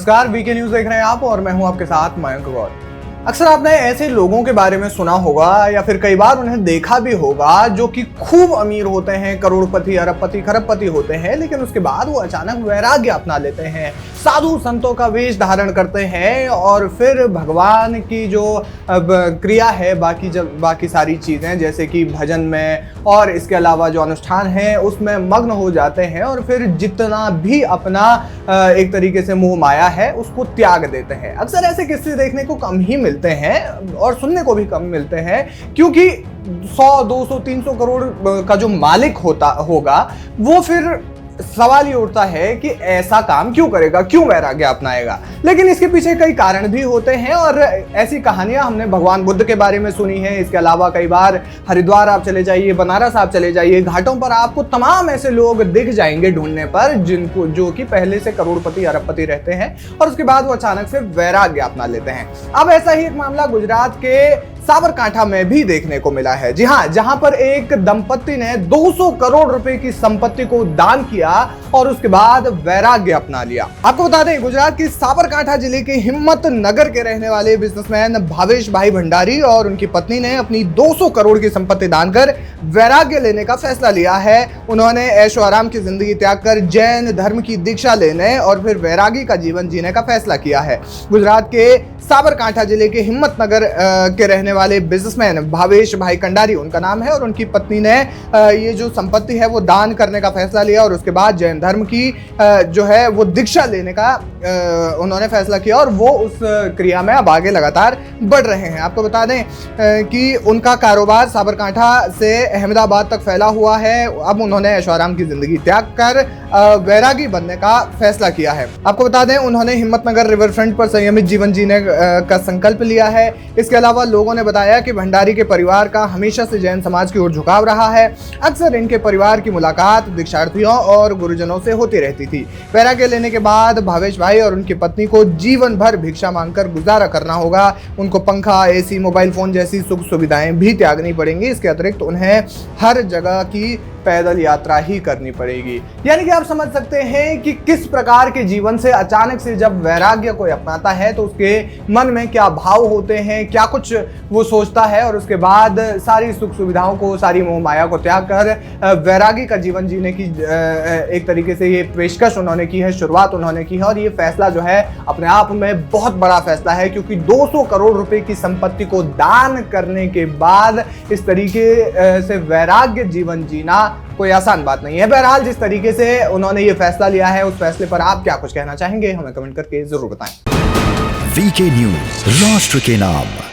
नमस्कार, VK news देख रहे हैं आप और मैं हूं आपके साथ मयंक गौर। अक्सर आपने ऐसे लोगों के बारे में सुना होगा या फिर कई बार उन्हें देखा भी होगा जो कि खूब अमीर होते हैं, करोड़पति, अरबपति, खरबपति होते हैं, लेकिन उसके बाद वो अचानक वैराग्य अपना लेते हैं, साधु संतों का वेश धारण करते हैं और फिर भगवान की जो क्रिया है, बाकी सारी चीजें जैसे कि भजन में और इसके अलावा जो अनुष्ठान है उसमें मग्न हो जाते हैं और फिर जितना भी अपना एक तरीके से मोह माया है उसको त्याग देते हैं। अक्सर ऐसे किस्से देखने को कम ही मिलते हैं और सुनने को भी कम मिलते हैं, क्योंकि 100, 200, 300 करोड़ का जो मालिक होगा वो फिर सवाल ये उठता है कि ऐसा काम क्यों करेगा, क्यों वैराग्य अपनाएगा। लेकिन इसके पीछे कई कारण भी होते हैं और ऐसी कहानियां हमने भगवान बुद्ध के बारे में सुनी है। इसके अलावा कई बार हरिद्वार आप चले जाइए, बनारस आप चले जाइए, घाटों पर आपको तमाम ऐसे लोग दिख जाएंगे ढूंढने पर जो कि पहले से करोड़पति, अरबपति रहते हैं और उसके बाद वो अचानक से वैराग्य अपना लेते हैं। अब ऐसा ही एक मामला गुजरात के साबरकांठा में भी देखने को मिला है। जी हाँ, जहां पर एक दंपत्ति ने 200 करोड़ रुपए की संपत्ति को दान किया और उसके बाद वैराग्य अपना लिया। आपको बता दें, गुजरात की साबरकांठा जिले के हिम्मत नगर के रहने वाले बिजनेसमैन भावेश भाई भंडारी और उनकी पत्नी ने अपनी 200 करोड़ की संपत्ति दान कर वैराग्य लेने का फैसला लिया है। उन्होंने ऐशो आराम की जिंदगी त्याग कर जैन धर्म की दीक्षा लेने और फिर वैरागी का जीवन जीने का फैसला किया है। गुजरात के साबरकांठा जिले के हिम्मत नगर के रहने वाले बिजनेसमैन भावेश भाई कंडारी उनका नाम है और उनकी पत्नी ने ये जो संपत्ति है वो दान करने का फैसला लिया और उसके बाद जैन धर्म की जो है वो दीक्षा लेने का उन्होंने फैसला किया और वो उस क्रिया में अब आगे लगातार बढ़ रहे हैं। आपको बता दें कि उनका कारोबार साबरकांठा से अहमदाबाद तक फैला हुआ है। अब उन्होंने ऐशोआराम की जिंदगी त्याग कर वैरागी बनने का फैसला किया है। आपको बता दें, उन्होंने हिम्मतनगर रिवर फ्रंट पर संयमित जीवन जीने का संकल्प लिया है। इसके अलावा लोगों ने बताया कि भंडारी के परिवार का हमेशा से जैन समाज की ओर झुकाव रहा है। अक्सर इनके परिवार की मुलाकात दीक्षार्थियों और गुरुजनों से होती रहती थी। वैराग्य लेने के बाद भावेश भाई और उनकी पत्नी को जीवन भर भिक्षा मांगकर गुजारा करना होगा। उनको पंखा, एसी, मोबाइल फोन जैसी सुख सुविधाएं भी त्यागनी पड़ेंगी। इसके अतिरिक्त उन्हें हर जगह की पैदल यात्रा ही करनी पड़ेगी। यानी कि आप समझ सकते हैं कि किस प्रकार के जीवन से अचानक से जब वैराग्य कोई अपनाता है तो उसके मन में क्या भाव होते हैं, क्या कुछ वो सोचता है और उसके बाद सारी सुख सुविधाओं को, सारी मोह माया को त्याग कर वैरागी का जीवन जीने की एक तरीके से ये पेशकश उन्होंने की है, शुरुआत उन्होंने की है। और ये फैसला जो है अपने आप में बहुत बड़ा फैसला है, क्योंकि 200 करोड़ रुपए की संपत्ति को दान करने के बाद इस तरीके से वैराग्य जीवन जीना कोई आसान बात नहीं है। बहरहाल, जिस तरीके से उन्होंने ये फैसला लिया है उस फैसले पर आप क्या कुछ कहना चाहेंगे, हमें कमेंट करके जरूर बताएं। वीके न्यूज, राष्ट्र के नाम।